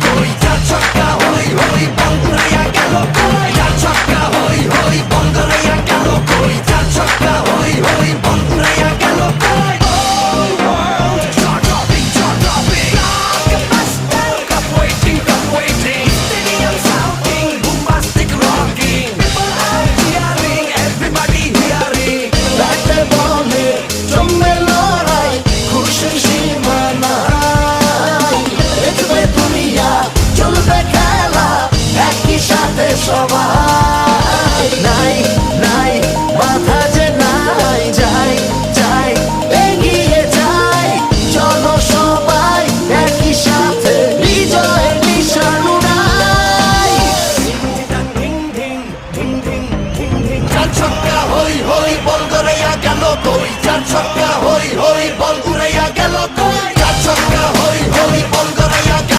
কই, চার ছক্কা হই হই বন্ধ হইয়া গেল কই, চার ছক্কা হই হই বন্ধ হইয়া গেল কই, চার ছক্কা হই হই বন্ধ হইয়া গেল কই। Whole world jaw-dropping, jaw-dropping. Blockbuster, cup waiting. Stadium shouting, bombastic rocking. People are cheering, everybody hearing. ব্যাটে বলে জমে লড়াই, খুশির সীমা নাই। দেখবে দুনিয়া, চলবে খেলা, একই সাথে সবাই।